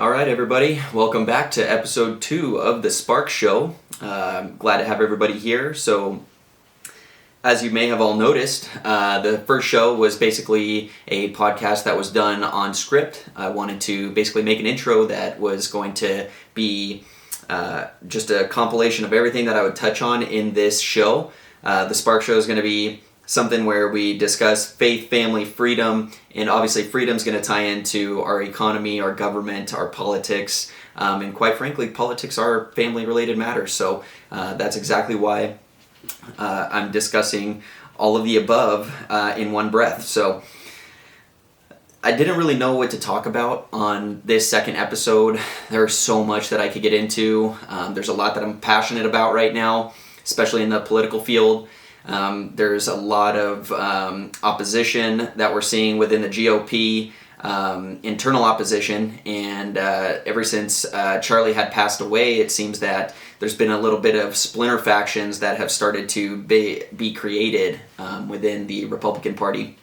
All right, everybody, welcome back to episode 2 of The Spark Show. Glad to have everybody here. So, as you may have all noticed, the first show was basically a podcast that was done on script. I wanted to basically make an intro that was going to be just a compilation of everything that I would touch on in this show. The Spark Show is going to be something where we discuss faith, family, freedom, and obviously freedom's going to tie into our economy, our government, our politics, and quite frankly, politics are family-related matters. So that's exactly why I'm discussing all of the above in one breath. So I didn't really know what to talk about on this second episode. There's so much that I could get into. There's a lot that I'm passionate about right now, especially in the political field. There's a lot of opposition that we're seeing within the GOP, internal opposition, and ever since Charlie had passed away, it seems that there's been a little bit of splinter factions that have started to be created within the Republican Party.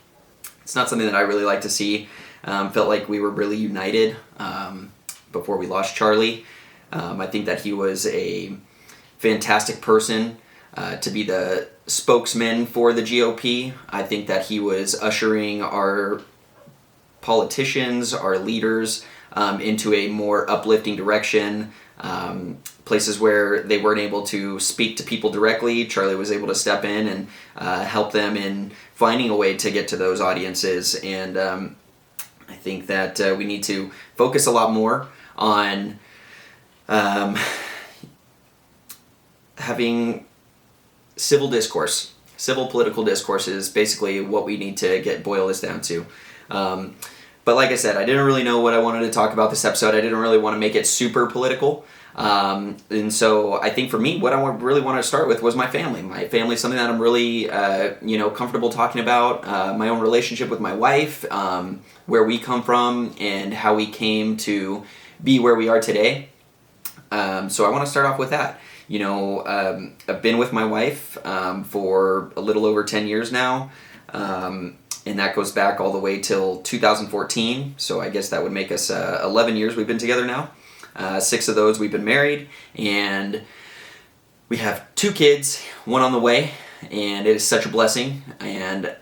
It's not something that I really like to see. Felt like we were really united before we lost Charlie. I think that he was a fantastic person to be the spokesman for the GOP. I think that he was ushering our politicians, our leaders, into a more uplifting direction. Places where they weren't able to speak to people directly, Charlie was able to step in and help them in finding a way to get to those audiences. And I think that we need to focus a lot more on having civil discourse. Civil political discourse is basically what we need to boil this down to. But like I said, I didn't really know what I wanted to talk about this episode. I didn't really want to make it super political. And so I think for me, what I really want to start with was my family. My family is something that I'm really, comfortable talking about. My own relationship with my wife, where we come from, and how we came to be where we are today. So I want to start off with that. I've been with my wife for a little over 10 years now. And that goes back all the way till 2014. So I guess that would make us 11 years we've been together now. 6 of those we've been married, and we have 2 kids, 1 on the way, and it is such a blessing. And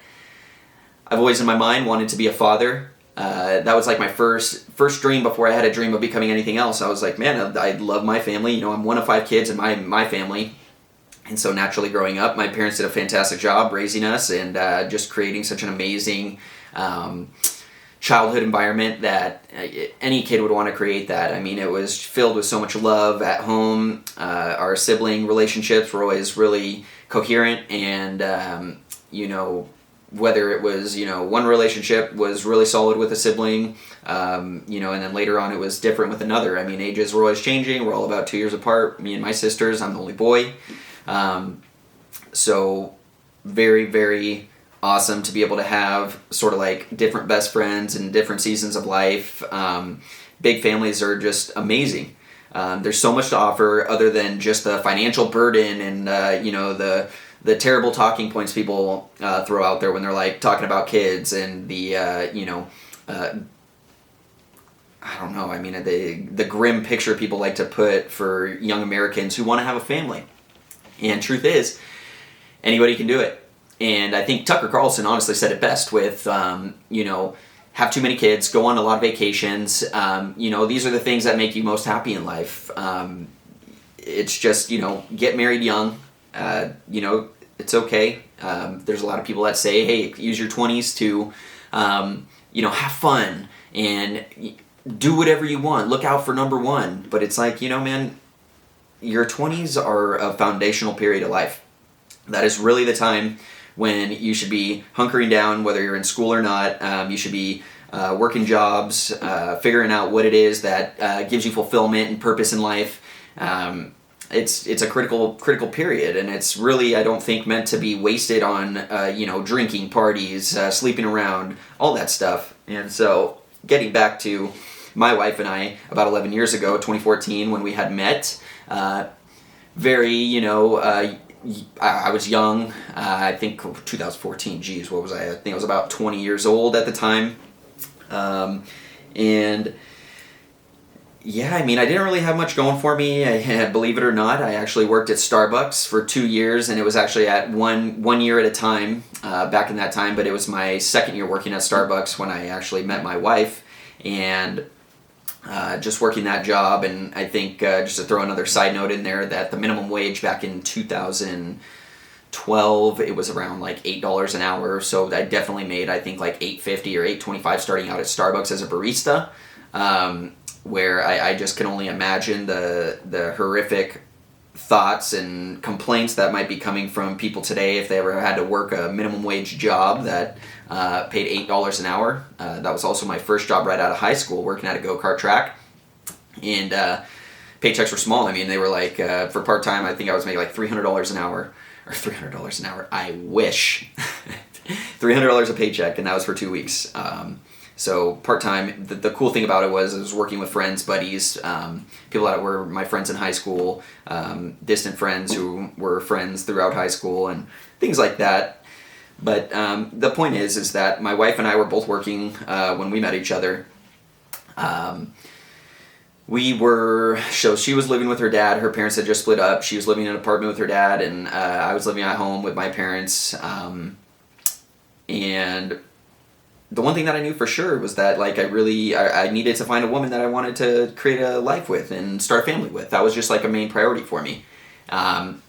I've always in my mind wanted to be a father. That was like my first dream before I had a dream of becoming anything else. I was like, man, I love my family. I'm one of 5 kids in my family. And so naturally growing up, my parents did a fantastic job raising us and just creating such an amazing childhood environment that any kid would want to create that. I mean, it was filled with so much love at home. Our sibling relationships were always really coherent, and whether it was, one relationship was really solid with a sibling, and then later on it was different with another. I mean, ages were always changing. We're all about 2 years apart. Me and my sisters, I'm the only boy. So very, very awesome to be able to have sort of like different best friends in different seasons of life. Big families are just amazing. There's so much to offer other than just the financial burden and, the terrible talking points people throw out there when they're like talking about kids and the, I don't know, I mean, the grim picture people like to put for young Americans who want to have a family. And truth is, anybody can do it. And I think Tucker Carlson honestly said it best with, have too many kids, go on a lot of vacations. These are the things that make you most happy in life. It's just, get married young. It's okay. There's a lot of people that say, hey, use your 20s to, have fun and do whatever you want. Look out for number 1. But it's like, man, your 20s are a foundational period of life. That is really the time when you should be hunkering down, whether you're in school or not. You should be working jobs, figuring out what it is that gives you fulfillment and purpose in life. It's a critical period, and it's really, I don't think, meant to be wasted on drinking, parties, sleeping around, all that stuff. And so getting back to my wife and I about 11 years ago, 2014, when we had met, I was young. I think 2014, geez, what was I? I think I was about 20 years old at the time. And Yeah, I mean, I didn't really have much going for me. Believe it or not, I actually worked at Starbucks for 2 years, and it was actually at one year at a time back in that time. But it was my second year working at Starbucks when I actually met my wife, and just working that job. And I think just to throw another side note in there, that the minimum wage back in 2012, it was around like $8 an hour. So I definitely made, I think, like $8.50 or $8.25 starting out at Starbucks as a barista. Where I just can only imagine the horrific thoughts and complaints that might be coming from people today if they ever had to work a minimum wage job that paid $8 an hour. That was also my first job right out of high school, working at a go-kart track. And paychecks were small. I mean, they were like, for part-time, I think I was making like $300 an hour. Or $300 an hour. I wish. $300 a paycheck, and that was for 2 weeks. So part-time, the cool thing about it was I was working with friends, buddies, people that were my friends in high school, distant friends who were friends throughout high school, and things like that. But the point is that my wife and I were both working when we met each other. She was living with her dad. Her parents had just split up. She was living in an apartment with her dad, and I was living at home with my parents. And the one thing that I knew for sure was that like I needed to find a woman that I wanted to create a life with and start a family with. That was just like a main priority for me. And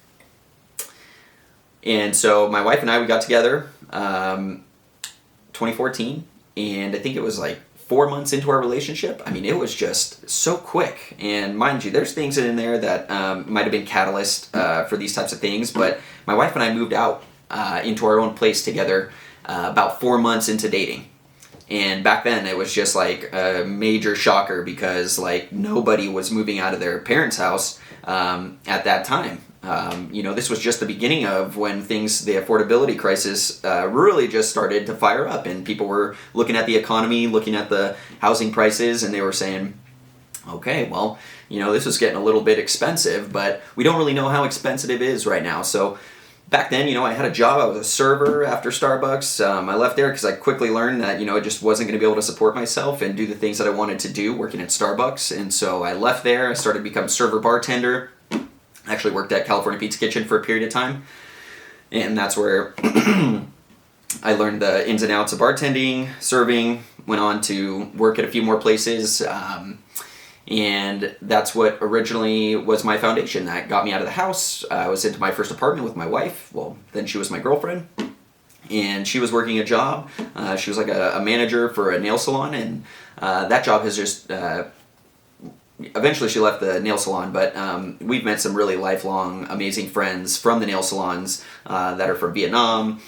so my wife and I, we got together 2014, and I think it was like 4 months into our relationship. I mean, it was just so quick. And mind you, there's things in there that might have been catalyst for these types of things, but my wife and I moved out into our own place together about 4 months into dating. And back then it was just like a major shocker because like nobody was moving out of their parents' house at that time. This was just the beginning of when the affordability crisis really just started to fire up, and people were looking at the economy, looking at the housing prices, and they were saying, okay, well, this is getting a little bit expensive, but we don't really know how expensive it is right now. So back then, I had a job. I was a server after Starbucks. I left there because I quickly learned that, I just wasn't going to be able to support myself and do the things that I wanted to do working at Starbucks. And so I left there. I started to become server bartender. I actually worked at California Pizza Kitchen for a period of time. And that's where I learned the ins and outs of bartending, serving, went on to work at a few more places. And that's what originally was my foundation that got me out of the house. I was into my first apartment with my wife. Well, then she was my girlfriend. And she was working a job. She was like a manager for a nail salon. And that job has just... eventually she left the nail salon, but we've met some really lifelong, amazing friends from the nail salons that are from Vietnam.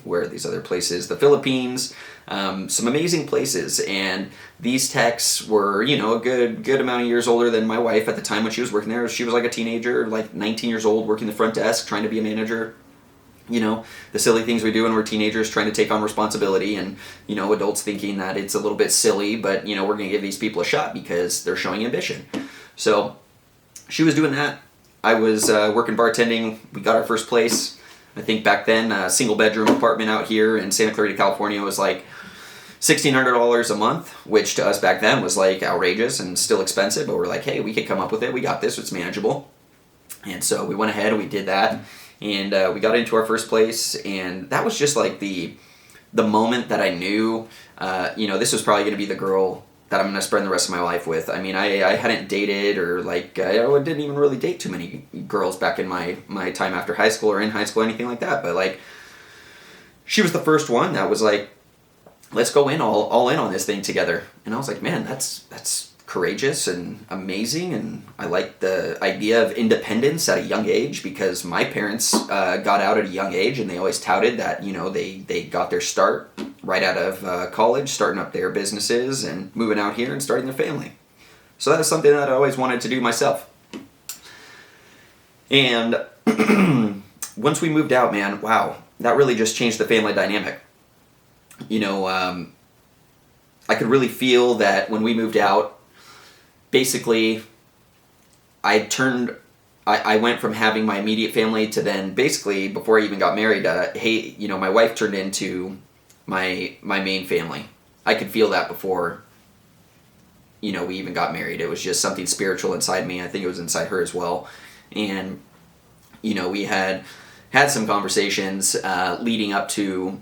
Where are these other places? The Philippines. Some amazing places, and these techs were, a good amount of years older than my wife at the time when she was working there. She was like a teenager, like 19 years old, working the front desk, trying to be a manager. The silly things we do when we're teenagers, trying to take on responsibility, and, adults thinking that it's a little bit silly, but, we're going to give these people a shot because they're showing ambition. So she was doing that. I was working bartending. We got our first place. I think back then, a single bedroom apartment out here in Santa Clarita, California was like $1,600 a month, which to us back then was like outrageous and still expensive, but we're like, hey, we could come up with it. We got this. It's manageable. And so we went ahead and we did that, and we got into our first place, and that was just like the moment that I knew, this was probably going to be the girl that I'm going to spend the rest of my life with. I mean, I hadn't dated or like, I didn't even really date too many girls back in my time after high school or in high school or anything like that. But like, she was the first one that was like, let's go in all in on this thing together. And I was like, man, that's courageous and amazing. And I like the idea of independence at a young age because my parents got out at a young age, and they always touted that, they got their start right out of college, starting up their businesses and moving out here and starting their family. So that was something that I always wanted to do myself. And once we moved out, man, wow, that really just changed the family dynamic. I could really feel that when we moved out, basically, I went from having my immediate family to then basically, before I even got married, my wife turned into my main family. I could feel that before we even got married. It was just something spiritual inside me. I think it was inside her as well. And, we had some conversations leading up to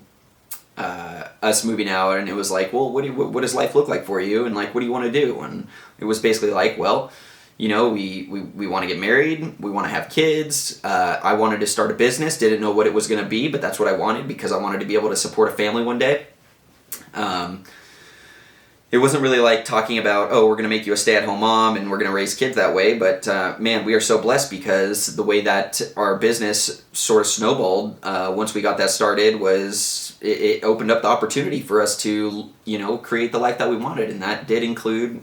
us moving out, and it was like, well, what does life look like for you? And like, what do you want to do? And it was basically like, well, we want to get married, we want to have kids. I wanted to start a business, didn't know what it was going to be, but that's what I wanted because I wanted to be able to support a family one day. It wasn't really like talking about, oh, we're going to make you a stay-at-home mom and we're going to raise kids that way. But man, we are so blessed because the way that our business sort of snowballed once we got that started was it opened up the opportunity for us to, create the life that we wanted. And that did include,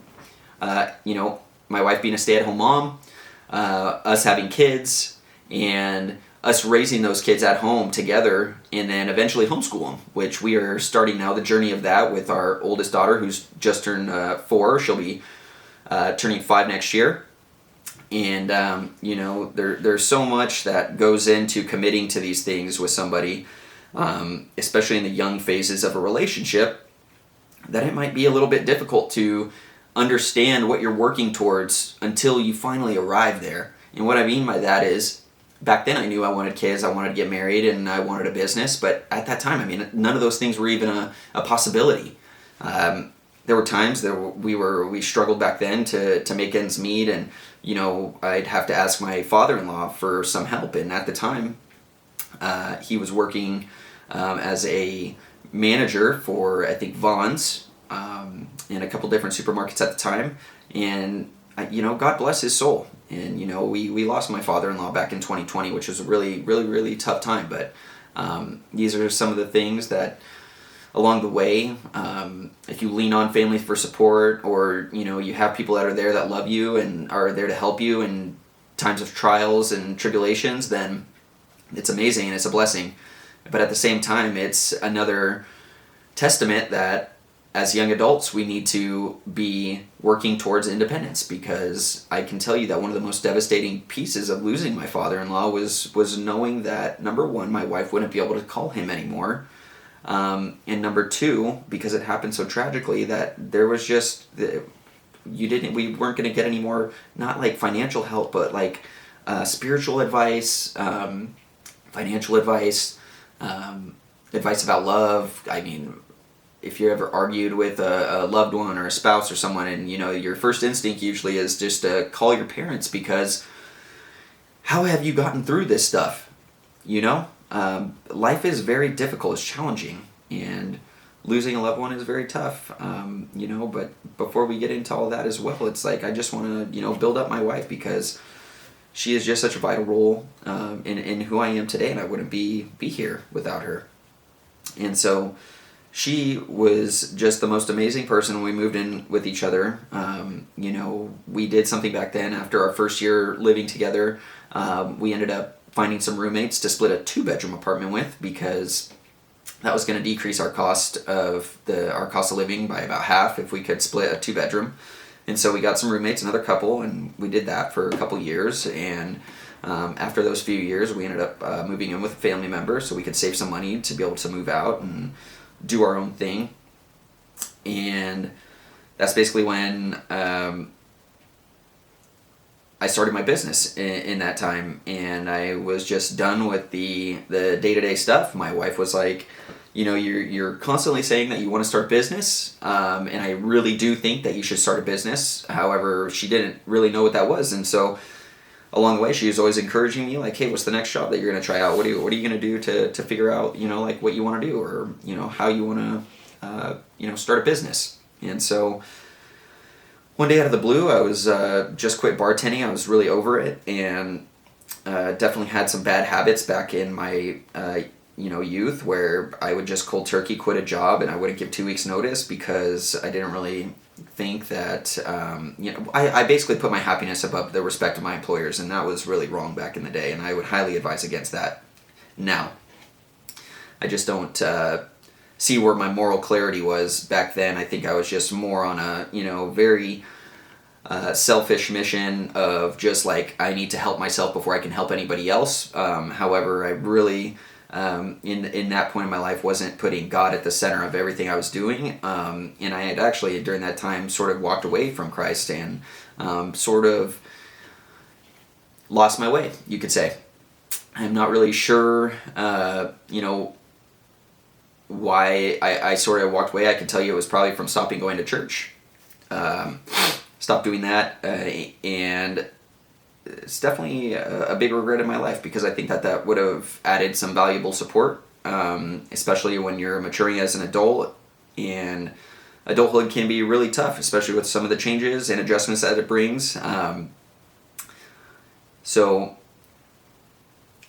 my wife being a stay-at-home mom, us having kids, and us raising those kids at home together, and then eventually homeschool them, which we are starting now the journey of that with our oldest daughter, who's just turned 4. She'll be turning 5 next year. And, there's so much that goes into committing to these things with somebody, especially in the young phases of a relationship, that it might be a little bit difficult to understand what you're working towards until you finally arrive there. And what I mean by that is, back then I knew I wanted kids, I wanted to get married, and I wanted a business, but at that time, none of those things were even a possibility. There were times that we struggled back then to make ends meet, and I'd have to ask my father-in-law for some help, and at the time he was working as a manager for, I think, Vaughn's, in a couple different supermarkets at the time, and God bless his soul. And we lost my father-in-law back in 2020, which was a really, really, really tough time. But these are some of the things that along the way, if you lean on family for support, or you have people that are there that love you and are there to help you in times of trials and tribulations, then it's amazing and it's a blessing. But at the same time, it's another testament that as young adults, we need to be working towards independence, because I can tell you that one of the most devastating pieces of losing my father-in-law was knowing that, number one, my wife wouldn't be able to call him anymore, and number two, because it happened so tragically, that there was just we weren't going to get any more, not like financial help, but like spiritual advice, financial advice, advice about love. If you ever argued with a loved one or a spouse or someone, and your first instinct usually is just to call your parents, because how have you gotten through this stuff? Life is very difficult, it's challenging, and losing a loved one is very tough. But before we get into all that as well, it's like I just want to build up my wife, because she is just such a vital role in who I am today, and I wouldn't be here without her. And so she was just the most amazing person when we moved in with each other. We did something back then after our first year living together. We ended up finding some roommates to split a 2-bedroom apartment with, because that was going to decrease our cost of living by about half if we could split a 2-bedroom. And so we got some roommates, another couple, and we did that for a couple years. And after those few years, we ended up moving in with a family member so we could save some money to be able to move out and do our own thing. And that's basically when I started my business in that time, and I was just done with the day-to-day stuff. My wife was like, you're constantly saying that you want to start a business, and I really do think that you should start a business. However, she didn't really know what that was, and so along the way, she was always encouraging me, like, hey, what's the next job that you're going to try out? What are you going to do to figure out, like what you want to do, or, how you want to, start a business. And so one day out of the blue, I was just quit bartending. I was really over it, and definitely had some bad habits back in my, youth, where I would just cold turkey quit a job, and I wouldn't give 2 weeks notice, because I didn't really think that, I basically put my happiness above the respect of my employers, and that was really wrong back in the day, and I would highly advise against that now. I just don't see where my moral clarity was back then. I think I was just more on a, very selfish mission of just like, I need to help myself before I can help anybody else. However, I really in that point in my life wasn't putting God at the center of everything I was doing. And I had actually during that time sort of walked away from Christ and sort of lost my way, you could say. I'm not really sure, why I sort of walked away. I can tell you it was probably from stopping going to church. Stopped doing that, and it's definitely a big regret in my life because I think that would have added some valuable support, especially when you're maturing as an adult. And adulthood can be really tough, especially with some of the changes and adjustments that it brings. So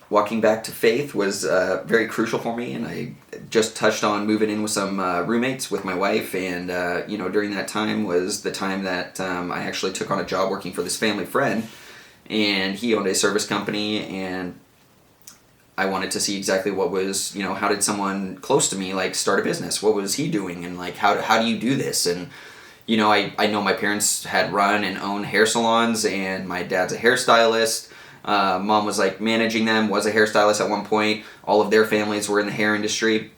walking back to faith was very crucial for me, and I just touched on moving in with some roommates with my wife, and during that time was the time that I actually took on a job working for this family friend, and he owned a service company, and I wanted to see exactly what was, how did someone close to me start a business? What was he doing, and how do you do this? And I know my parents had run and owned hair salons, and my dad's a hairstylist. Mom was managing them, was a hairstylist at one point. All of their families were in the hair industry.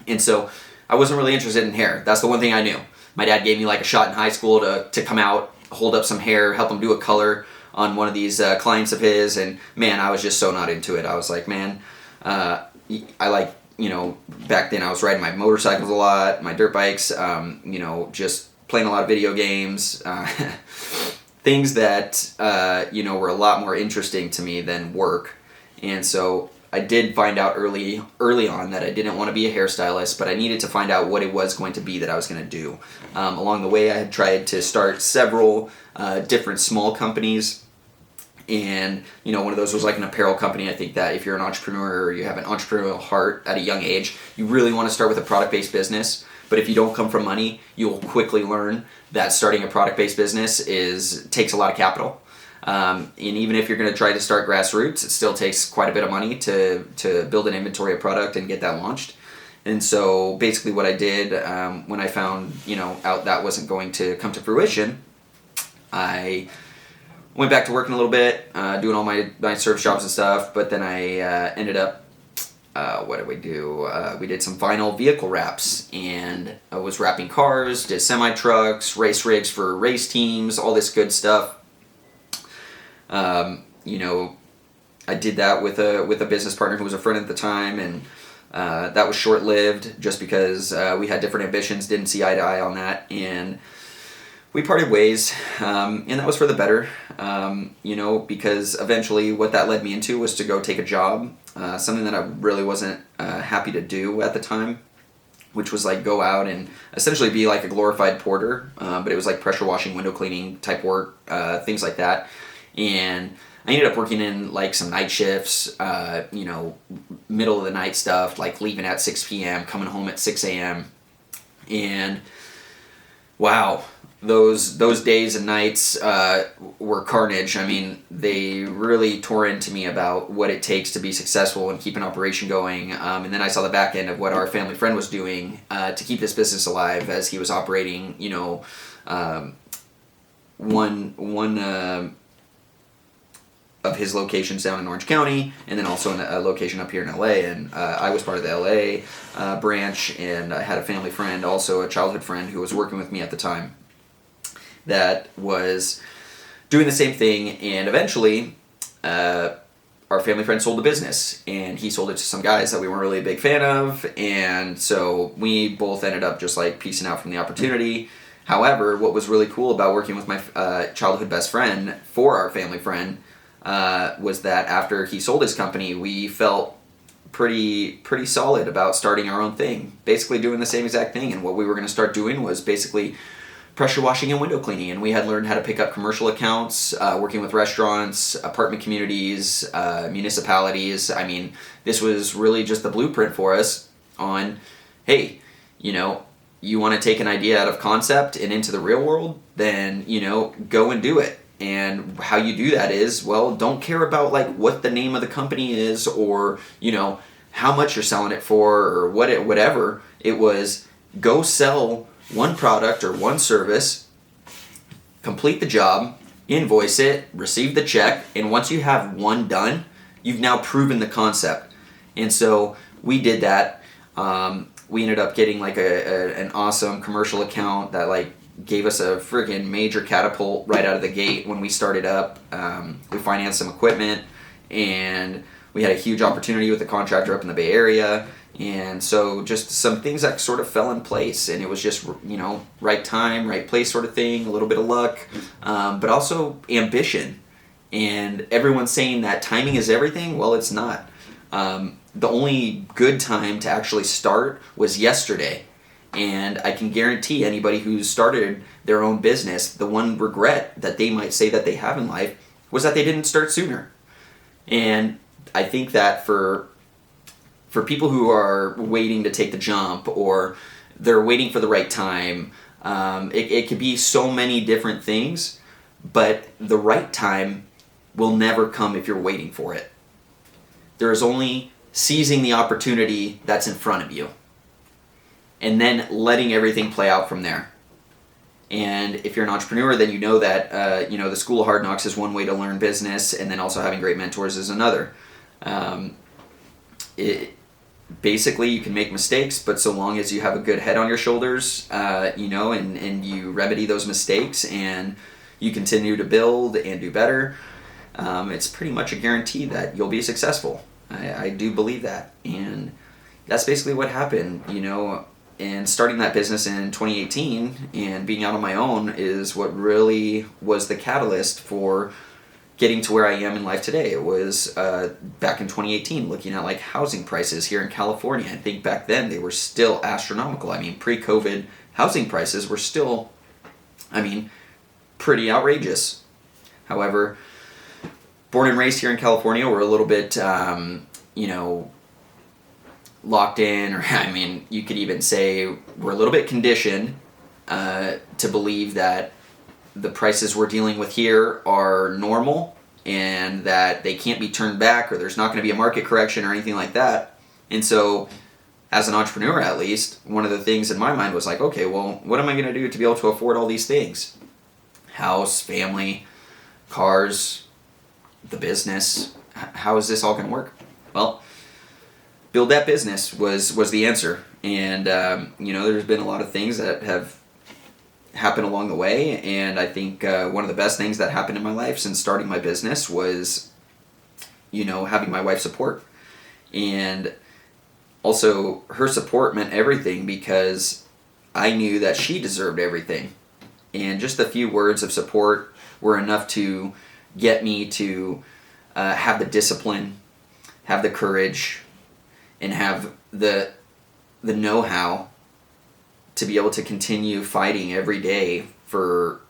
And so I wasn't really interested in hair. That's the one thing I knew. My dad gave me a shot in high school to come out, hold up some hair, help him do a color on one of these clients of his. And man, I was just so not into it. I was like, man, back then I was riding my motorcycles a lot, my dirt bikes, just playing a lot of video games. Things that were a lot more interesting to me than work. And so I did find out early on that I didn't want to be a hairstylist, but I needed to find out what it was going to be that I was going to do. Along the way, I had tried to start several different small companies, and one of those was an apparel company. I think that if you're an entrepreneur or you have an entrepreneurial heart at a young age, you really want to start with a product-based business. But if you don't come from money, you'll quickly learn that starting a product-based business takes a lot of capital. And even if you're going to try to start grassroots, it still takes quite a bit of money to build an inventory of product and get that launched. And so basically what I did when I found out that wasn't going to come to fruition, I went back to working a little bit, doing all my service jobs and stuff. But then I ended up, what did we do? We did some vinyl vehicle wraps, and I was wrapping cars, did semi-trucks, race rigs for race teams, all this good stuff. I did that with a business partner who was a friend at the time, and that was short-lived just because we had different ambitions, didn't see eye to eye on that, and we parted ways, and that was for the better, because eventually what that led me into was to go take a job, something that I really wasn't happy to do at the time, which was go out and essentially be a glorified porter, but it was pressure washing, window cleaning type work, things like that. And I ended up working in some night shifts, middle of the night stuff, leaving at 6 p.m., coming home at 6 a.m. And wow, those days and nights were carnage. I mean, they really tore into me about what it takes to be successful and keep an operation going. And then I saw the back end of what our family friend was doing to keep this business alive as he was operating, one of his locations down in Orange County, and then also a location up here in LA. And I was part of the LA branch, and I had a family friend, also a childhood friend, who was working with me at the time, that was doing the same thing. And eventually our family friend sold the business, and he sold it to some guys that we weren't really a big fan of, and so we both ended up just piecing out from the opportunity. However, what was really cool about working with my childhood best friend for our family friend was that after he sold his company, we felt pretty solid about starting our own thing, basically doing the same exact thing. And what we were going to start doing was basically pressure washing and window cleaning. And we had learned how to pick up commercial accounts, working with restaurants, apartment communities, municipalities. I mean, this was really just the blueprint for us on, hey, you want to take an idea out of concept and into the real world, then, go and do it. And how you do that is, well, don't care about what the name of the company is, or, how much you're selling it for, or whatever. It was go sell one product or one service, complete the job, invoice it, receive the check, and once you have one done, you've now proven the concept. And so we did that. We ended up getting like an awesome commercial account that like gave us a friggin' major catapult right out of the gate when we started up. We financed some equipment, and we had a huge opportunity with a contractor up in the Bay Area. And so just some things that sort of fell in place, and it was just, right time, right place sort of thing, a little bit of luck, but also ambition. And everyone's saying that timing is everything. Well, it's not. The only good time to actually start was yesterday. And I can guarantee anybody who's started their own business, the one regret that they might say that they have in life was that they didn't start sooner. And I think that for people who are waiting to take the jump, or they're waiting for the right time, it could be so many different things, but the right time will never come if you're waiting for it. There is only seizing the opportunity that's in front of you, and then letting everything play out from there. And if you're an entrepreneur, then you know that the School of Hard Knocks is one way to learn business, and then also having great mentors is another. Basically, you can make mistakes, but so long as you have a good head on your shoulders, and you remedy those mistakes and you continue to build and do better, it's pretty much a guarantee that you'll be successful. I do believe that, and that's basically what happened, and starting that business in 2018 and being out on my own is what really was the catalyst for getting to where I am in life today. It was back in 2018, looking at like housing prices here in California. I think back then they were still astronomical. I mean, pre-COVID housing prices were still, pretty outrageous. However, born and raised here in California, we're a little bit, locked in, or you could even say we're a little bit conditioned to believe that the prices we're dealing with here are normal and that they can't be turned back, or there's not going to be a market correction or anything like that. And so, as an entrepreneur at least, one of the things in my mind was like, okay, well, what am I going to do to be able to afford all these things? House, family, cars, the business. How is this all going to work? Well, build that business was the answer. And, there's been a lot of things that have happened along the way. And I think one of the best things that happened in my life since starting my business was, having my wife's support. And also her support meant everything, because I knew that she deserved everything. And just a few words of support were enough to get me to have the discipline, have the courage, and have the know-how to be able to continue fighting every day for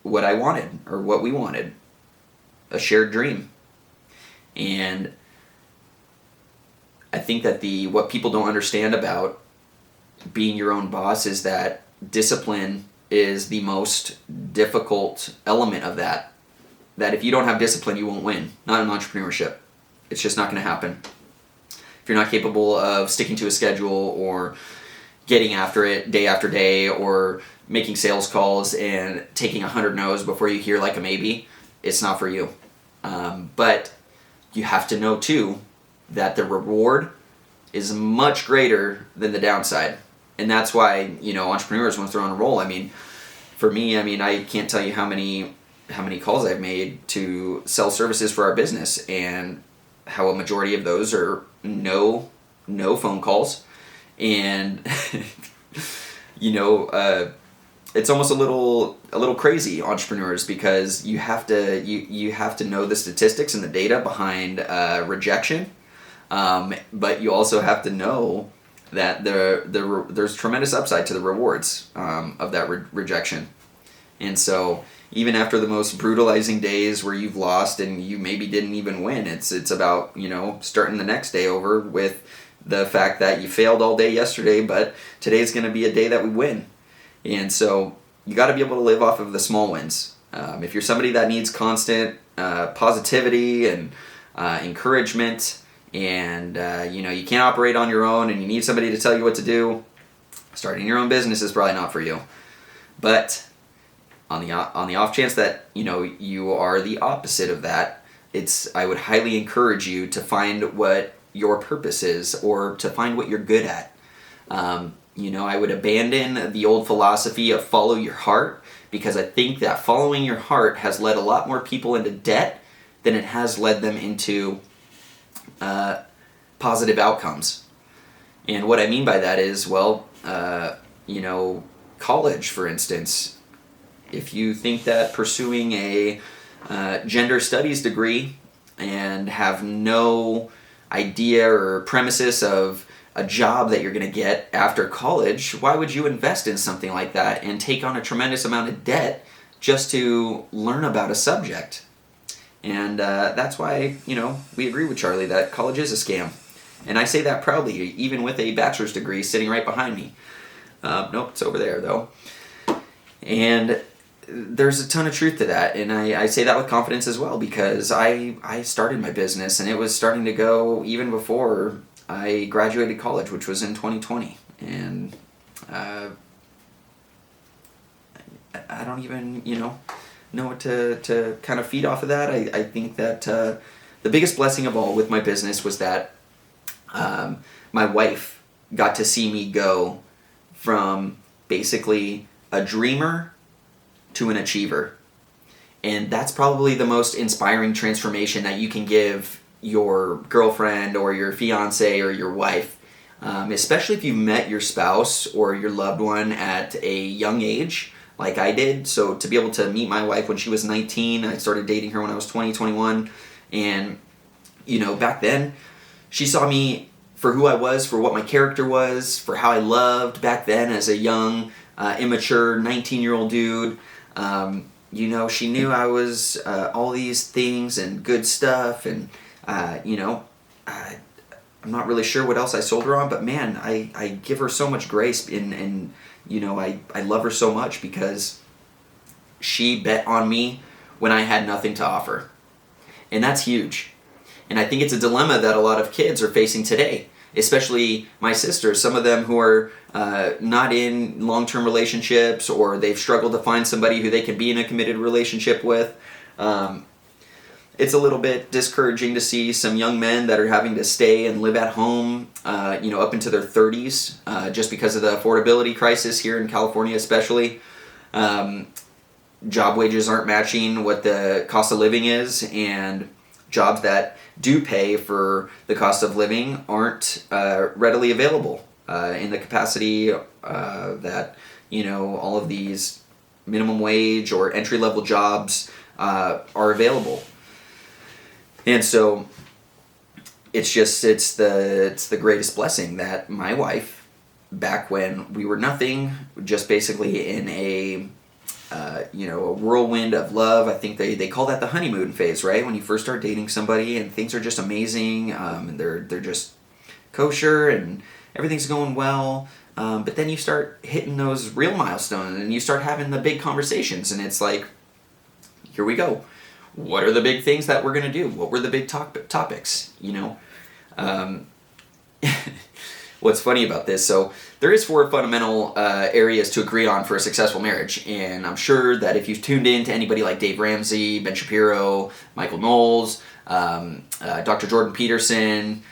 what I wanted, or what we wanted, a shared dream. And I think that what people don't understand about being your own boss is that discipline is the most difficult element of that. That if you don't have discipline, you won't win. Not in entrepreneurship. It's just not going to happen. If you're not capable of sticking to a schedule, or getting after it day after day, or making sales calls and taking 100 no's before you hear like a maybe, it's not for you. But you have to know too that the reward is much greater than the downside. And that's why, entrepreneurs want to throw on a roll. For me, I can't tell you how many calls I've made to sell services for our business, and how a majority of those are no phone calls. And it's almost a little crazy, entrepreneurs, because you have to know the statistics and the data behind rejection, but you also have to know that there's tremendous upside to the rewards of that rejection. And so even after the most brutalizing days where you've lost and you maybe didn't even win, it's about starting the next day over with the fact that you failed all day yesterday, but today's going to be a day that we win. And so you got to be able to live off of the small wins. If you're somebody that needs constant positivity and encouragement, and you can't operate on your own, and you need somebody to tell you what to do, starting your own business is probably not for you. But on the off chance that you are the opposite of that, I would highly encourage you to find what your purpose is or to find what you're good at. I would abandon the old philosophy of follow your heart, because I think that following your heart has led a lot more people into debt than it has led them into positive outcomes. And what I mean by that is, college, for instance. If you think that pursuing a gender studies degree and have no idea or premises of a job that you're going to get after college, why would you invest in something like that and take on a tremendous amount of debt just to learn about a subject? And that's why, we agree with Charlie that college is a scam. And I say that proudly, even with a bachelor's degree sitting right behind me. Nope, it's over there, though. And there's a ton of truth to that, and I say that with confidence as well, because I started my business, and it was starting to go even before I graduated college, which was in 2020. And I don't even, know what to kind of feed off of that. I think that the biggest blessing of all with my business was that my wife got to see me go from basically a dreamer to an achiever. And that's probably the most inspiring transformation that you can give your girlfriend or your fiance or your wife, especially if you met your spouse or your loved one at a young age like I did. So to be able to meet my wife when she was 19, I started dating her when I was 20, 21, and back then she saw me for who I was, for what my character was, for how I loved back then as a young, immature 19-year-old dude. She knew I was all these things and good stuff, and I'm not really sure what else I sold her on, but man, I give her so much grace, and I love her so much because she bet on me when I had nothing to offer. And that's huge. And I think it's a dilemma that a lot of kids are facing today, especially my sisters, some of them who are not in long-term relationships, or they've struggled to find somebody who they can be in a committed relationship with. It's a little bit discouraging to see some young men that are having to stay and live at home, up into their 30s, just because of the affordability crisis here in California especially. Job wages aren't matching what the cost of living is, and jobs that do pay for the cost of living aren't readily available in the capacity that all of these minimum wage or entry-level jobs are available. And so it's the greatest blessing that my wife, back when we were nothing, just basically in a whirlwind of love. I think they call that the honeymoon phase, right? When you first start dating somebody and things are just amazing, and they're just kosher and everything's going well. But then you start hitting those real milestones and you start having the big conversations, and it's like, here we go. What are the big things that we're going to do? What were the big topics? What's funny about this, so there is 4 fundamental areas to agree on for a successful marriage, and I'm sure that if you've tuned in to anybody like Dave Ramsey, Ben Shapiro, Michael Knowles, Dr. Jordan Peterson,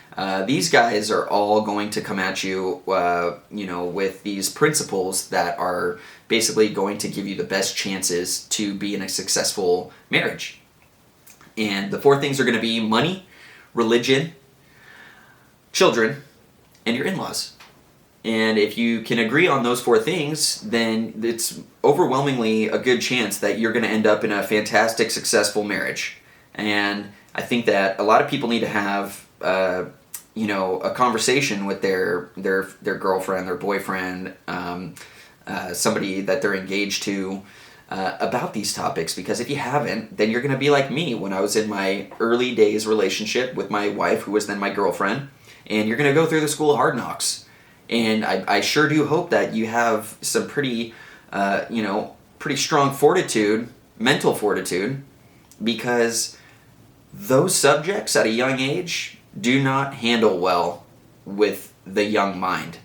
these guys are all going to come at you, with these principles that are basically going to give you the best chances to be in a successful marriage. And the 4 things are going to be money, religion, children, and your in-laws. And if you can agree on those 4 things, then it's overwhelmingly a good chance that you're going to end up in a fantastic, successful marriage. And I think that a lot of people need to have, a conversation with their girlfriend, their boyfriend, somebody that they're engaged to, about these topics. Because if you haven't, then you're going to be like me when I was in my early days relationship with my wife, who was then my girlfriend. And you're going to go through the school of hard knocks. And I sure do hope that you have some pretty strong fortitude, mental fortitude, because those subjects at a young age do not handle well with the young mind.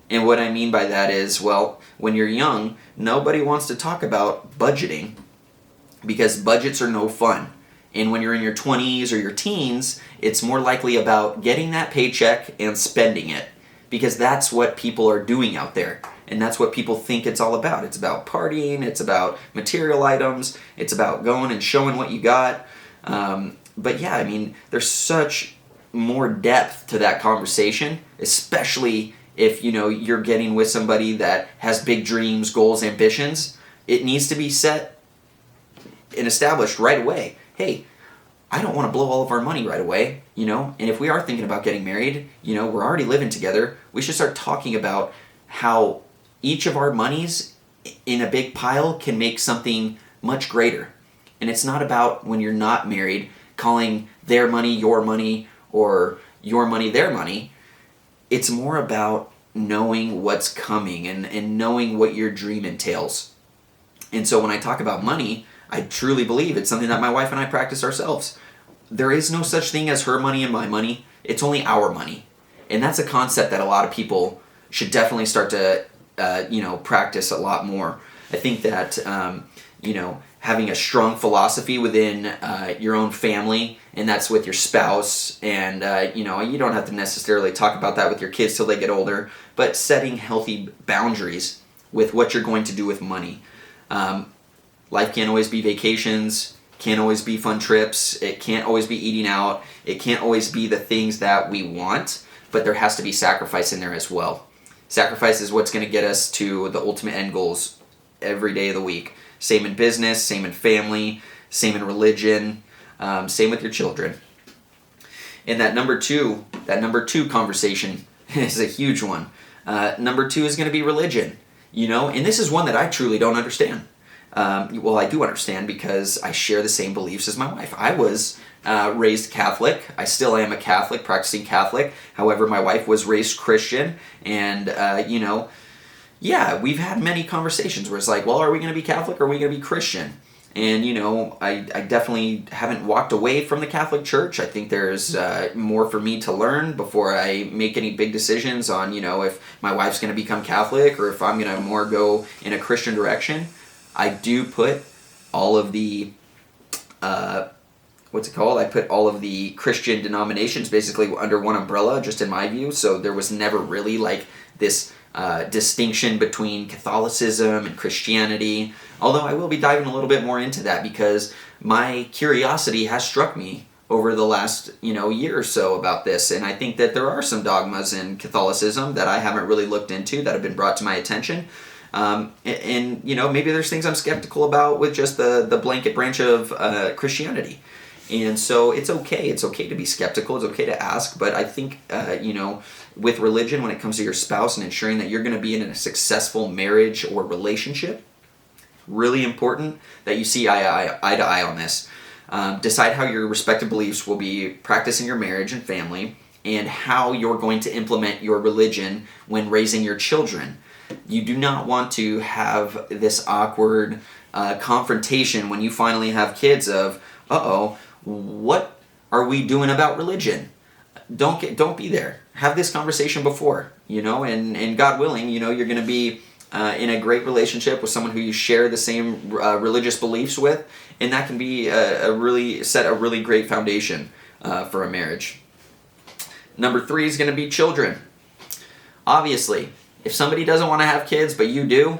And what I mean by that is, when you're young, nobody wants to talk about budgeting, because budgets are no fun. And when you're in your 20s or your teens, it's more likely about getting that paycheck and spending it, because that's what people are doing out there. And that's what people think it's all about. It's about partying, it's about material items, it's about going and showing what you got. But yeah, I mean, there's such more depth to that conversation, especially if, you know, you're getting with somebody that has big dreams, goals, ambitions. It needs to be set and established right away. Hey, I don't want to blow all of our money right away, you know, and if we are thinking about getting married, you know, we're already living together, we should start talking about how each of our monies in a big pile can make something much greater. And it's not about, when you're not married, calling their money your money or your money their money. It's more about knowing what's coming and knowing what your dream entails. And so when I talk about money, I truly believe it's something that my wife and I practice ourselves. There is no such thing as her money and my money. It's only our money. And that's a concept that a lot of people should definitely start to practice a lot more. I think that having a strong philosophy within your own family, and that's with your spouse, and you don't have to necessarily talk about that with your kids till they get older, but setting healthy boundaries with what you're going to do with money. Life can't always be vacations, can't always be fun trips, it can't always be eating out, it can't always be the things that we want, but there has to be sacrifice in there as well. Sacrifice is what's going to get us to the ultimate end goals every day of the week. Same in business, same in family, same in religion, same with your children. And that number two conversation is a huge one. Number two is going to be religion, and this is one that I truly don't understand. Well, I do understand because I share the same beliefs as my wife. I was raised Catholic. I still am a Catholic, practicing Catholic. However, my wife was raised Christian, and we've had many conversations where it's like, well, are we going to be Catholic or are we going to be Christian? And, I definitely haven't walked away from the Catholic Church. I think there's more for me to learn before I make any big decisions on, if my wife's going to become Catholic or if I'm going to more go in a Christian direction. I do put all of the, I put all of the Christian denominations basically under one umbrella, just in my view. So there was never really like this distinction between Catholicism and Christianity. Although I will be diving a little bit more into that because my curiosity has struck me over the last, year or so about this. And I think that there are some dogmas in Catholicism that I haven't really looked into that have been brought to my attention. And maybe there's things I'm skeptical about with just the blanket branch of Christianity. And so it's okay. It's okay to be skeptical. It's okay to ask. But I think, with religion, when it comes to your spouse and ensuring that you're going to be in a successful marriage or relationship, really important that you see eye to eye on this. Decide how your respective beliefs will be practiced in your marriage and family, and how you're going to implement your religion when raising your children. You do not want to have this awkward confrontation when you finally have kids of, what are we doing about religion? Don't be there. Have this conversation before, and God willing, you're going to be in a great relationship with someone who you share the same religious beliefs with, and that can be a really great foundation for a marriage. Number 3 is going to be children. Obviously, if somebody doesn't want to have kids, but you do,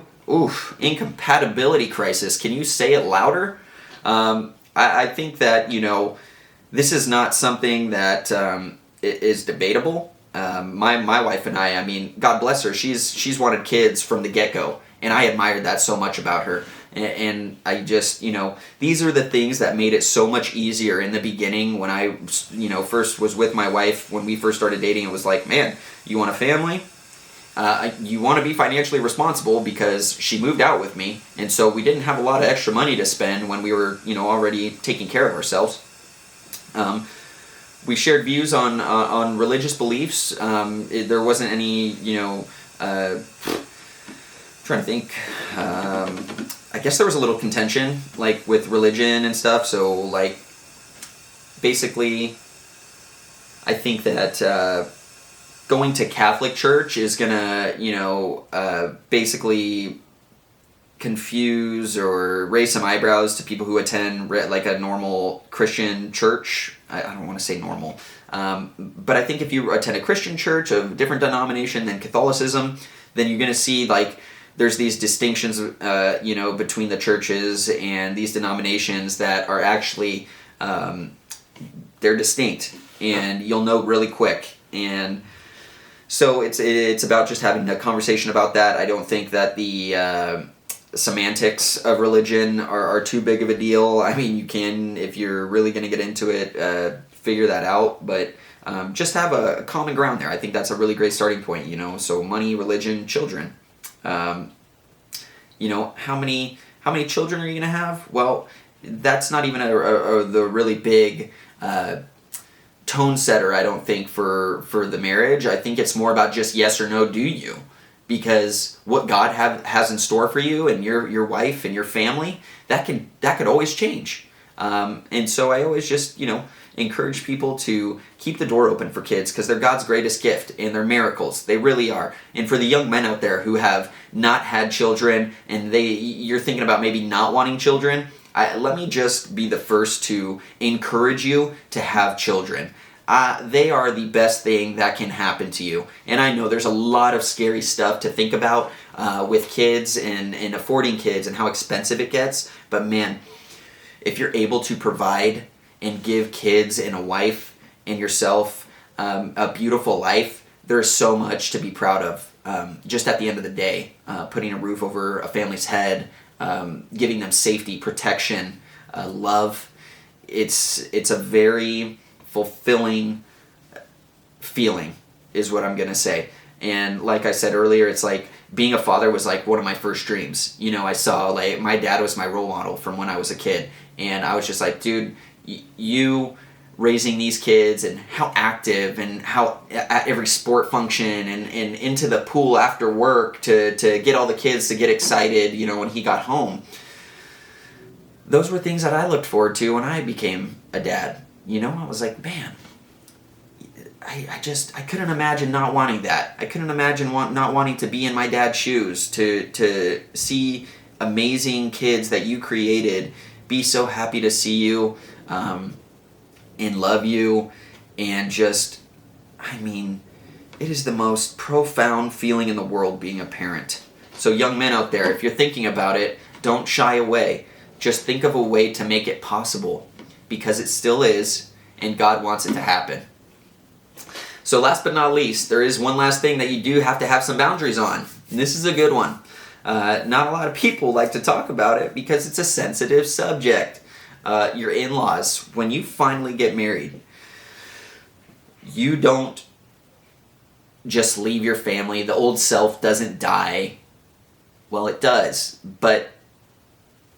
incompatibility crisis. Can you say it louder? I think that, this is not something that is debatable. My wife and I mean, God bless her, she's wanted kids from the get-go, and I admired that so much about her. And I just, these are the things that made it so much easier in the beginning when I, first was with my wife. When we first started dating, it was like, man, you want a family? You want to be financially responsible, because she moved out with me, and so we didn't have a lot of extra money to spend when we were, already taking care of ourselves. We shared views on religious beliefs. There wasn't any, trying to think. I guess there was a little contention, like with religion and stuff. So, like, basically, I think that going to Catholic church is gonna, basically confuse or raise some eyebrows to people who attend like a normal Christian church. I don't want to say normal, but I think if you attend a Christian church of different denomination than Catholicism, then you're going to see like there's these distinctions, between the churches and these denominations that are actually they're distinct, and you'll know really quick. And so it's about just having a conversation about that. I don't think that the semantics of religion are too big of a deal. I mean, you can, if you're really going to get into it, figure that out, but just have a common ground there. I think that's a really great starting point, so money, religion, children. How many children are you going to have? Well, that's not even the really big tone setter, I don't think, for the marriage. I think it's more about just yes or no, do you? Because what God has in store for you and your wife and your family, that could always change. And so I always just, encourage people to keep the door open for kids, because they're God's greatest gift and they're miracles. They really are. And for the young men out there who have not had children and you're thinking about maybe not wanting children, let me just be the first to encourage you to have children. They are the best thing that can happen to you. And I know there's a lot of scary stuff to think about with kids and affording kids and how expensive it gets. But man, if you're able to provide and give kids and a wife and yourself a beautiful life, there's so much to be proud of. Just at the end of the day, putting a roof over a family's head, giving them safety, protection, love. It's a very fulfilling feeling is what I'm going to say. And like I said earlier, it's like being a father was like one of my first dreams. I saw like my dad was my role model from when I was a kid. And I was just like, dude, you raising these kids and how active and how at every sport function and into the pool after work to get all the kids to get excited, when he got home. Those were things that I looked forward to when I became a dad. I was like, man, I couldn't imagine not wanting that. I couldn't imagine not wanting to be in my dad's shoes, to see amazing kids that you created be so happy to see you and love you, and just, it is the most profound feeling in the world being a parent. So young men out there, if you're thinking about it, don't shy away. Just think of a way to make it possible, because it still is, and God wants it to happen. So last but not least, there is one last thing that you do have to have some boundaries on. And this is a good one. Not a lot of people like to talk about it because it's a sensitive subject. Your in-laws, when you finally get married, you don't just leave your family. The old self doesn't die. Well, it does, but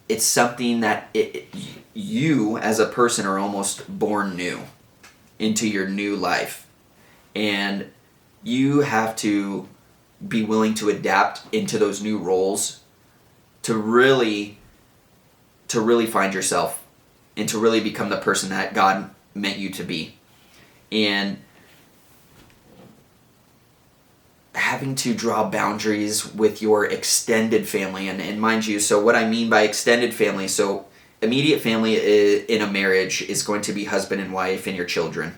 it's something that you as a person are almost born new into your new life. And you have to be willing to adapt into those new roles to really find yourself and to really become the person that God meant you to be. And having to draw boundaries with your extended family, and mind you, so what I mean by extended family, so immediate family in a marriage is going to be husband and wife and your children.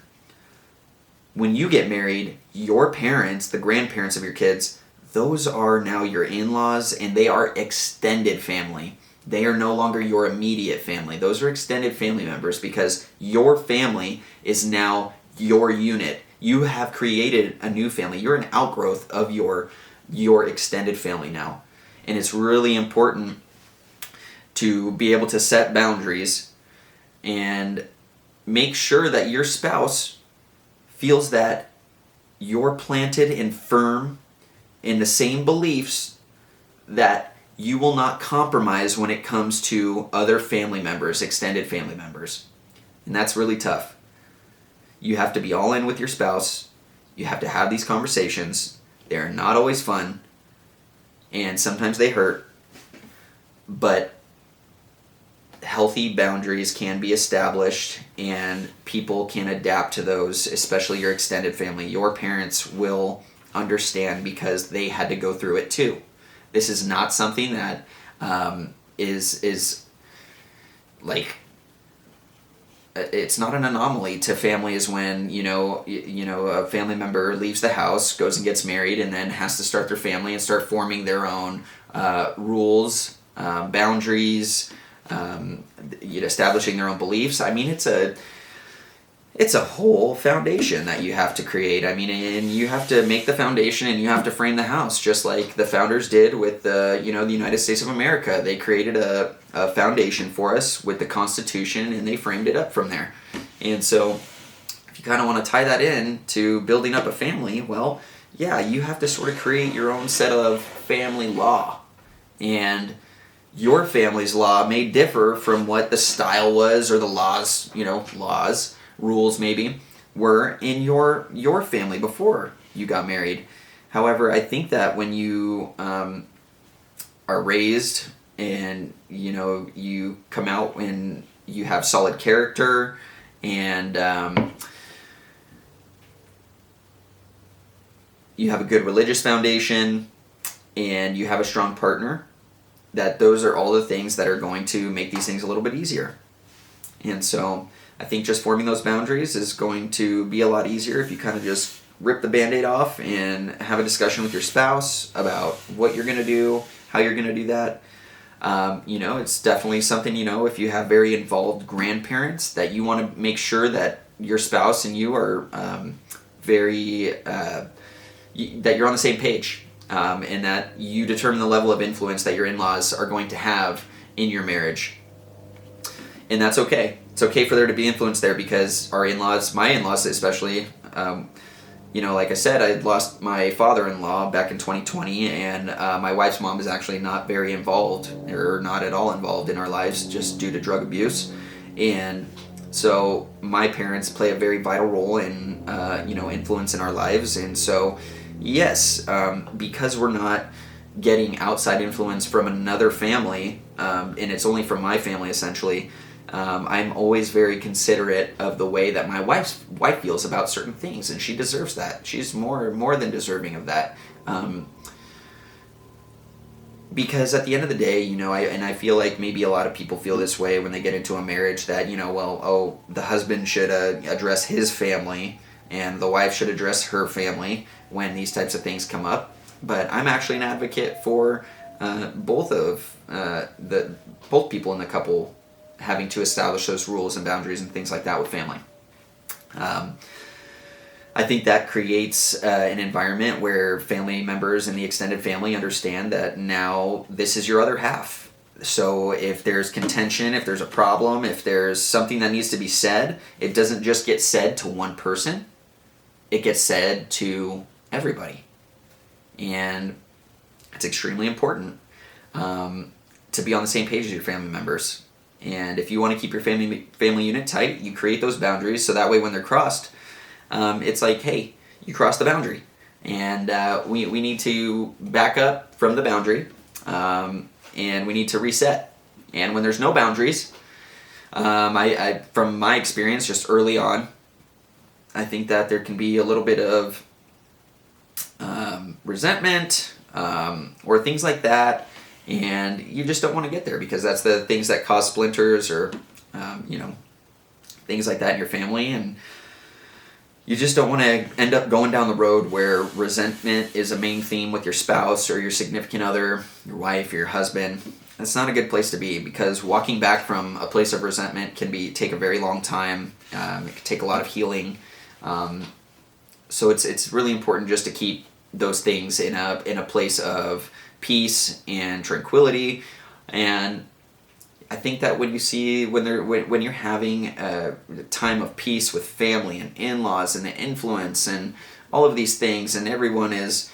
When you get married, your parents, the grandparents of your kids, those are now your in-laws, and they are extended family. They are no longer your immediate family. Those are extended family members, because your family is now your unit. You have created a new family. You're an outgrowth of your extended family now. And it's really important to be able to set boundaries and make sure that your spouse feels that you're planted and firm in the same beliefs, that you will not compromise when it comes to other family members, extended family members. And that's really tough. You have to be all in with your spouse. You have to have these conversations. They're not always fun, and sometimes they hurt, but healthy boundaries can be established, and people can adapt to those, especially your extended family. Your parents will understand because they had to go through it too. This is not something that is like, it's not an anomaly to families when a family member leaves the house, goes and gets married, and then has to start their family and start forming their own rules, boundaries, establishing their own beliefs. I mean, it's a whole foundation that you have to create. I mean, and you have to make the foundation and you have to frame the house, just like the founders did with the United States of America. They created a foundation for us with the Constitution, and they framed it up from there. And so if you kind of want to tie that in to building up a family, well, yeah, you have to sort of create your own set of family law. And your family's law may differ from what the style was, or the laws, rules maybe, were in your family before you got married. However, I think that when you are raised and you come out when you have solid character and you have a good religious foundation and you have a strong partner, that those are all the things that are going to make these things a little bit easier. And so I think just forming those boundaries is going to be a lot easier if you kind of just rip the Band-Aid off and have a discussion with your spouse about what you're going to do, how you're going to do that. It's definitely something, if you have very involved grandparents, that you want to make sure that your spouse and you are that you're on the same page, and that you determine the level of influence that your in-laws are going to have in your marriage. And that's okay. It's okay for there to be influence there, because our in-laws, my in-laws especially, like I said, I lost my father-in-law back in 2020, and my wife's mom is actually not very involved, or not at all involved in our lives, just due to drug abuse. And so my parents play a very vital role in, influence in our lives. And so, yes, because we're not getting outside influence from another family, and it's only from my family essentially, I'm always very considerate of the way that my wife feels about certain things, and she deserves that. She's more than deserving of that. Because at the end of the day, I feel like maybe a lot of people feel this way when they get into a marriage, that, the husband should address his family and the wife should address her family when these types of things come up. But I'm actually an advocate for both people in the couple having to establish those rules and boundaries and things like that with family. I think that creates an environment where family members and the extended family understand that now this is your other half. So if there's contention, if there's a problem, if there's something that needs to be said, it doesn't just get said to one person. It gets said to everybody. And it's extremely important to be on the same page as your family members. And if you want to keep your family unit tight, you create those boundaries, so that way when they're crossed, it's like, hey, you crossed the boundary. And we need to back up from the boundary, and we need to reset. And when there's no boundaries, I from my experience just early on, I think that there can be a little bit of resentment or things like that. And you just don't want to get there, because that's the things that cause splinters or, things like that in your family. And you just don't want to end up going down the road where resentment is a main theme with your spouse or your significant other, your wife, your husband. That's not a good place to be, because walking back from a place of resentment can take a very long time. It can take a lot of healing. So it's really important just to keep those things in a place of peace and tranquility. And I think that when you're having a time of peace with family and in-laws and the influence and all of these things, and everyone is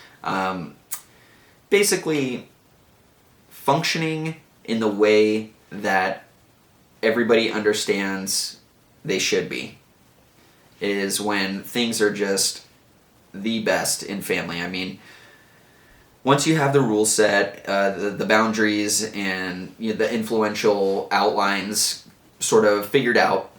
basically functioning in the way that everybody understands they should be, is when things are just the best in family. I mean, once you have the rules set, the boundaries and the influential outlines sort of figured out,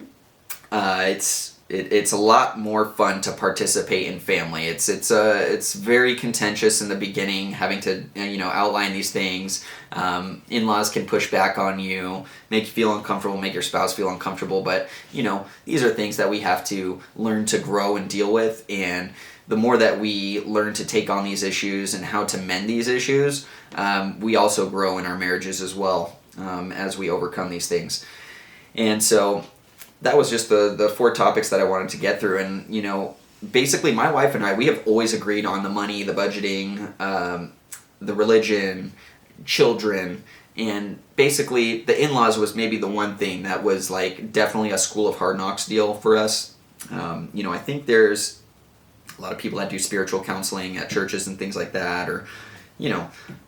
it's it's a lot more fun to participate in family. It's very contentious in the beginning, having to outline these things. In-laws can push back on you, make you feel uncomfortable, make your spouse feel uncomfortable. But these are things that we have to learn to grow and deal with. And the more that we learn to take on these issues and how to mend these issues, we also grow in our marriages as well, as we overcome these things. And so that was just the 4 topics that I wanted to get through. And, basically my wife and I, we have always agreed on the money, the budgeting, the religion, children, and basically the in-laws was maybe the one thing that was like definitely a school of hard knocks deal for us. I think there's a lot of people that do spiritual counseling at churches and things like that, or,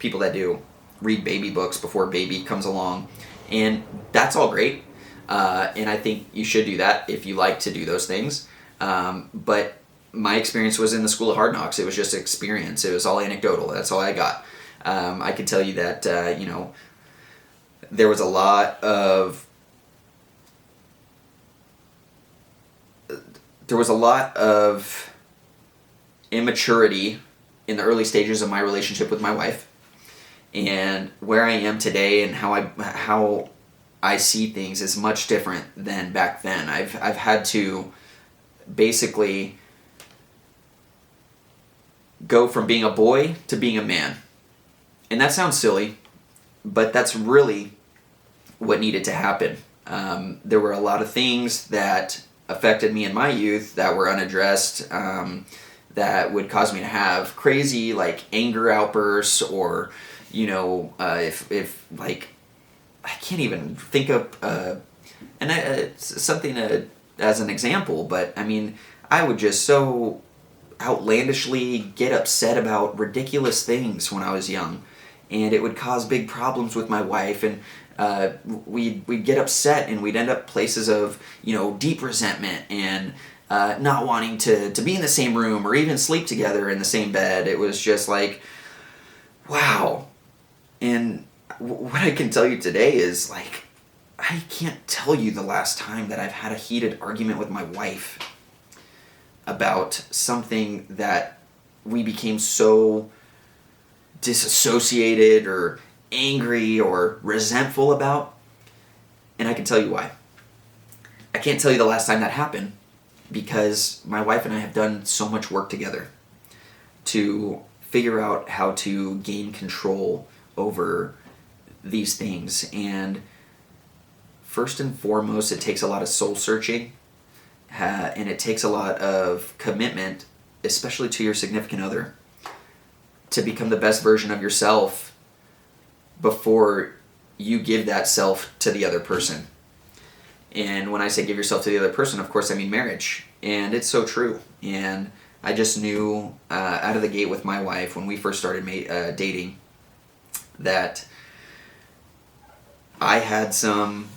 people that do read baby books before baby comes along, and that's all great. And I think you should do that if you like to do those things. But my experience was in the school of hard knocks. It was just experience. It was all anecdotal. That's all I got. I could tell you that, there was a lot of immaturity in the early stages of my relationship with my wife, and where I am today and how I see things is much different than back then. I've had to basically go from being a boy to being a man. And that sounds silly, but that's really what needed to happen. There were a lot of things that affected me in my youth that were unaddressed, that would cause me to have crazy anger outbursts, or if I can't even think of something as an example, but I mean, I would just so outlandishly get upset about ridiculous things when I was young, and it would cause big problems with my wife, and we'd get upset, and we'd end up places of deep resentment and not wanting to be in the same room or even sleep together in the same bed. It was just like, wow. And what I can tell you today is I can't tell you the last time that I've had a heated argument with my wife about something that we became so disassociated or angry or resentful about. And I can tell you why. I can't tell you the last time that happened, because my wife and I have done so much work together to figure out how to gain control over these things. And first and foremost, it takes a lot of soul searching, and it takes a lot of commitment, especially to your significant other, to become the best version of yourself before you give that self to the other person. And when I say give yourself to the other person, of course I mean marriage. And it's so true. And I just knew out of the gate with my wife when we first started dating that I had some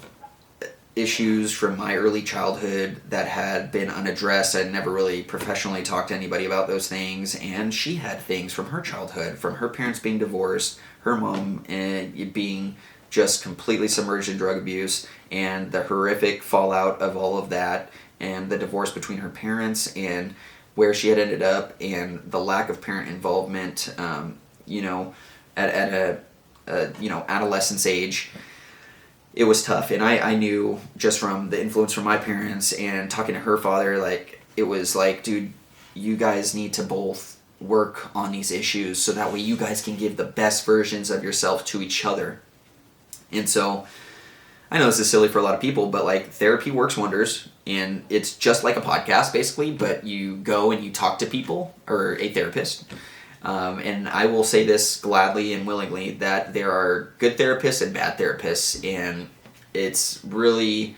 issues from my early childhood that had been unaddressed. I'd never really professionally talked to anybody about those things, and she had things from her childhood, from her parents being divorced, her mom being just completely submerged in drug abuse, and the horrific fallout of all of that, and the divorce between her parents, and where she had ended up, and the lack of parent involvement, at a adolescence age. It was tough, and I knew just from the influence from my parents and talking to her father, it was like, dude, you guys need to both work on these issues so that way you guys can give the best versions of yourself to each other. And so, I know this is silly for a lot of people, but therapy works wonders, and it's just like a podcast basically, but you go and you talk to people, or a therapist. And I will say this gladly and willingly, that there are good therapists and bad therapists, and it's really,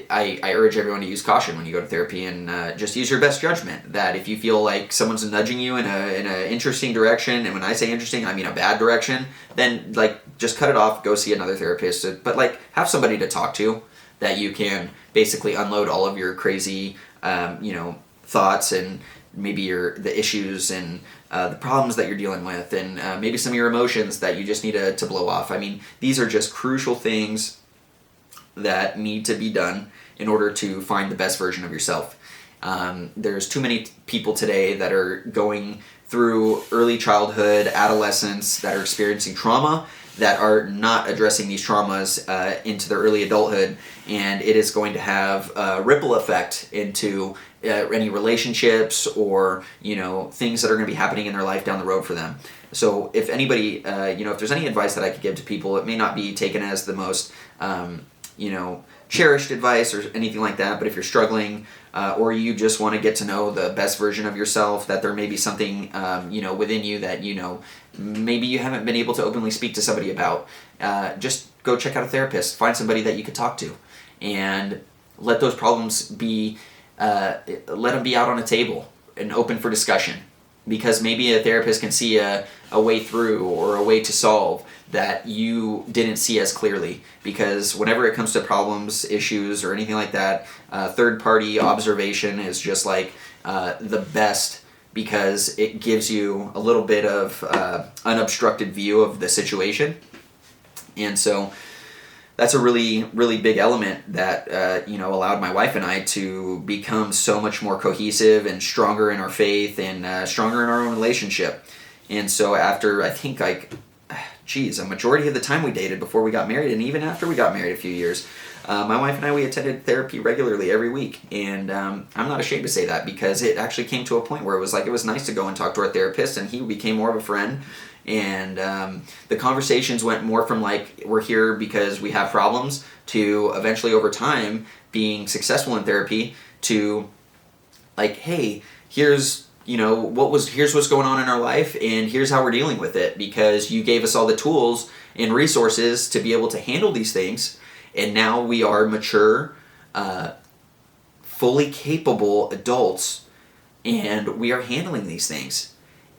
I urge everyone to use caution when you go to therapy, and just use your best judgment. That if you feel like someone's nudging you in a interesting direction, and when I say interesting, I mean a bad direction, then just cut it off, go see another therapist. But have somebody to talk to that you can basically unload all of your crazy, thoughts, and maybe the issues and the problems that you're dealing with, and maybe some of your emotions that you just need to blow off. I mean, these are just crucial things that need to be done, in order to find the best version of yourself. There's too many people today that are going through early childhood, adolescence, that are experiencing trauma, that are not addressing these traumas into their early adulthood, and it is going to have a ripple effect into any relationships or things that are going to be happening in their life down the road for them. So if anybody, if there's any advice that I could give to people, it may not be taken as the most, cherished advice or anything like that, but if you're struggling or you just want to get to know the best version of yourself, that there may be something, within you that, maybe you haven't been able to openly speak to somebody about, just go check out a therapist, find somebody that you could talk to, and let those problems be, let them be out on a table and open for discussion. Because maybe a therapist can see a way through or a way to solve that you didn't see as clearly. Because whenever it comes to problems, issues, or anything like that, third-party observation is just like the best, because it gives you a little bit of unobstructed view of the situation. And so that's a really, really big element that allowed my wife and I to become so much more cohesive and stronger in our faith and stronger in our own relationship. And so after, I think, a majority of the time we dated before we got married, and even after we got married a few years, my wife and I, we attended therapy regularly every week. And I'm not ashamed to say that, because it actually came to a point where it was nice to go and talk to our therapist, and he became more of a friend. And the conversations went more from we're here because we have problems, to eventually over time being successful in therapy, to hey, here's what's going on in our life, and here's how we're dealing with it, because you gave us all the tools and resources to be able to handle these things, and now we are mature, fully capable adults, and we are handling these things.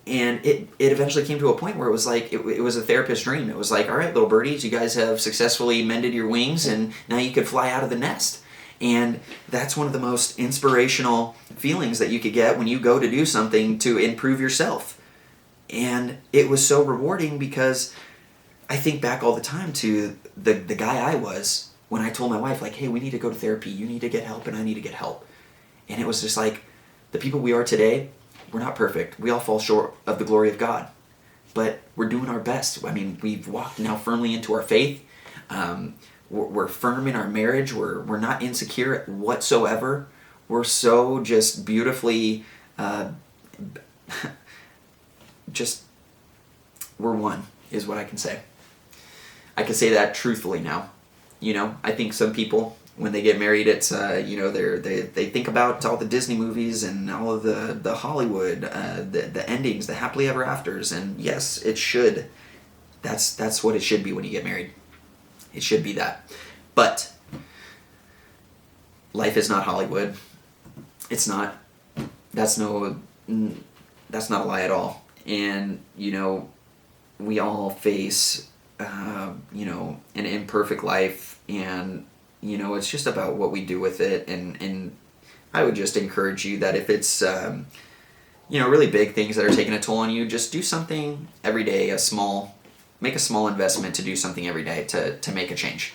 And it eventually came to a point where it was it was a therapist's dream. It was all right, little birdies, you guys have successfully mended your wings, and now you could fly out of the nest. And that's one of the most inspirational feelings that you could get when you go to do something to improve yourself. And it was so rewarding, because I think back all the time to the guy I was when I told my wife, hey, we need to go to therapy, you need to get help, and I need to get help. And it was just the people we are today, we're not perfect. We all fall short of the glory of God. But we're doing our best. I mean, we've walked now firmly into our faith. We're firm in our marriage. We're not insecure whatsoever. We're so just beautifully, we're one, is what I can say. I can say that truthfully now. I think some people, when they get married, it's they think about all the Disney movies and all of the Hollywood, the endings, the happily ever afters, and yes, it should. That's what it should be when you get married. It should be that. But life is not Hollywood. It's not. That's not a lie at all. And we all face an imperfect life, and it's just about what we do with it. And I would just encourage you that if it's really big things that are taking a toll on you, just do something every day, make a small investment to do something every day to make a change.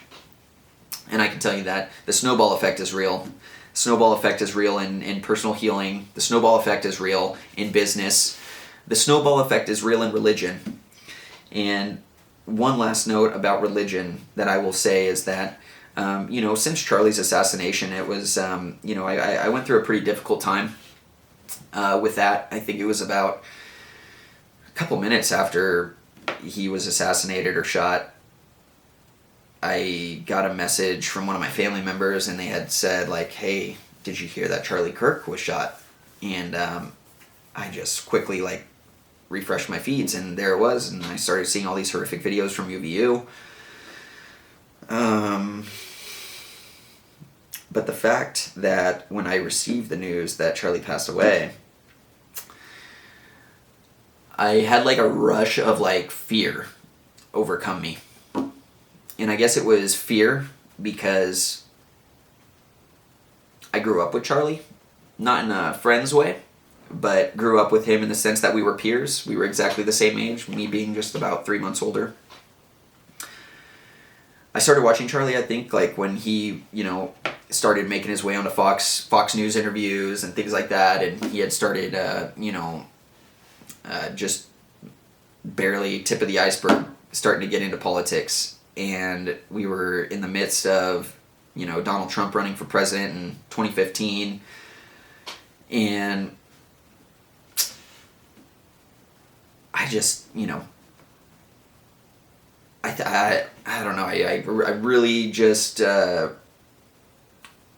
And I can tell you that the snowball effect is real. Snowball effect is real in personal healing. The snowball effect is real in business. The snowball effect is real in religion. And one last note about religion that I will say is that, since Charlie's assassination, it was, I went through a pretty difficult time with that. I think it was about a couple minutes after he was assassinated or shot, I got a message from one of my family members, and they had said, hey, did you hear that Charlie Kirk was shot? And I just quickly, refreshed my feeds, and there it was, and I started seeing all these horrific videos from UVU. But the fact that when I received the news that Charlie passed away, I had a rush of fear overcome me. And I guess it was fear because I grew up with Charlie, not in a friend's way, but grew up with him in the sense that we were peers. We were exactly the same age, me being just about 3 months older. I started watching Charlie, I think, when he, started making his way onto Fox News interviews and things like that, and he had started, just barely tip of the iceberg, starting to get into politics. And we were in the midst of, Donald Trump running for president in 2015, and I just, I don't know, I really just had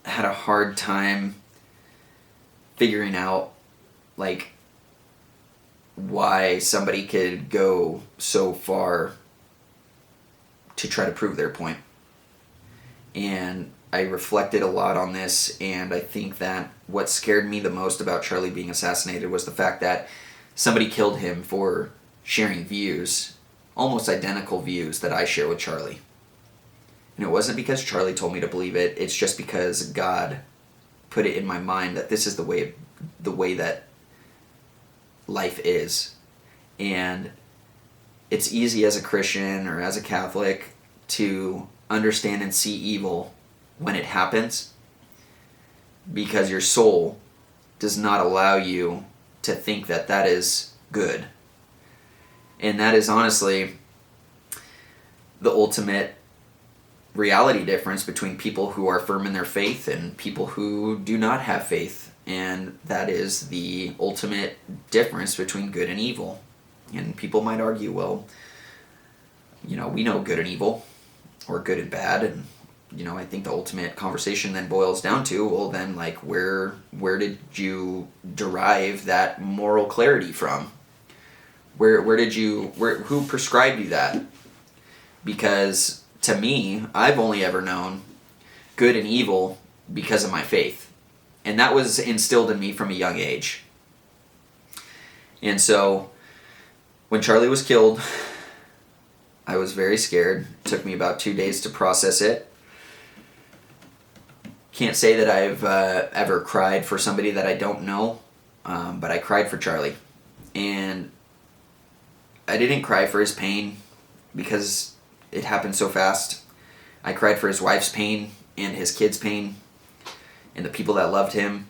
a hard time figuring out, like, why somebody could go so far to try to prove their point. And I reflected a lot on this, and I think that what scared me the most about Charlie being assassinated was the fact that somebody killed him for sharing views, almost identical views that I share with Charlie. And it wasn't because Charlie told me to believe it, it's just because God put it in my mind that this is the way that life is. And it's easy as a Christian or as a Catholic to understand and see evil when it happens, because your soul does not allow you to think that that is good. And that is honestly the ultimate reality difference between people who are firm in their faith and people who do not have faith. And that is the ultimate difference between good and evil. And people might argue, well, we know good and evil, or good and bad, and I think the ultimate conversation then boils down to, well, then, like, where did you derive that moral clarity from? Who prescribed you that? Because to me, I've only ever known good and evil because of my faith. And that was instilled in me from a young age. And so when Charlie was killed, I was very scared. It took me about 2 days to process it. Can't say that I've ever cried for somebody that I don't know, but I cried for Charlie. And I didn't cry for his pain because it happened so fast. I cried for his wife's pain and his kids' pain and the people that loved him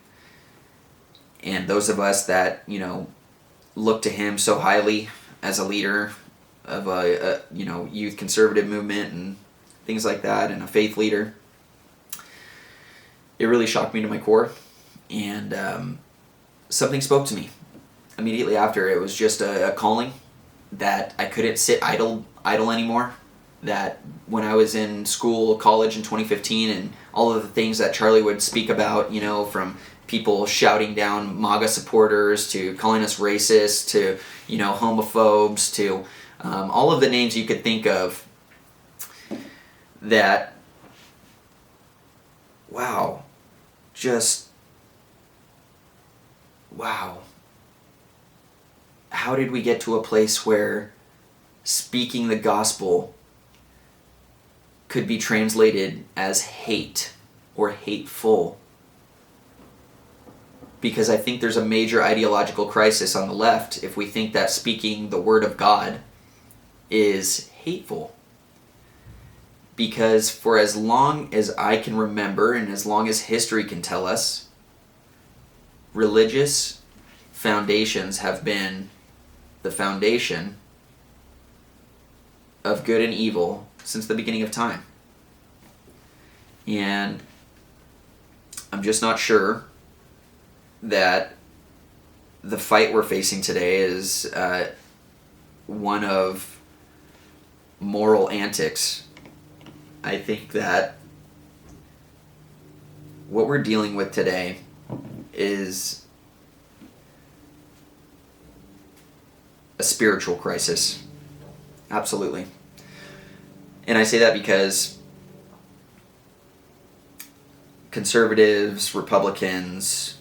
and those of us that, look to him so highly as a leader of a youth conservative movement and things like that, and a faith leader. It really shocked me to my core, and something spoke to me immediately after. It was just a calling that I couldn't sit idle anymore. That when I was in school, college in 2015, and all of the things that Charlie would speak about, from people shouting down MAGA supporters to calling us racist to, homophobes to all of the names you could think of, that, wow, how did we get to a place where speaking the gospel could be translated as hate or hateful? Because I think there's a major ideological crisis on the left if we think that speaking the word of God is hateful. Because for as long as I can remember, and as long as history can tell us, religious foundations have been the foundation of good and evil since the beginning of time. And I'm just not sure that the fight we're facing today is one of moral antics. I think that what we're dealing with today is a spiritual crisis. Absolutely. And I say that because conservatives, Republicans,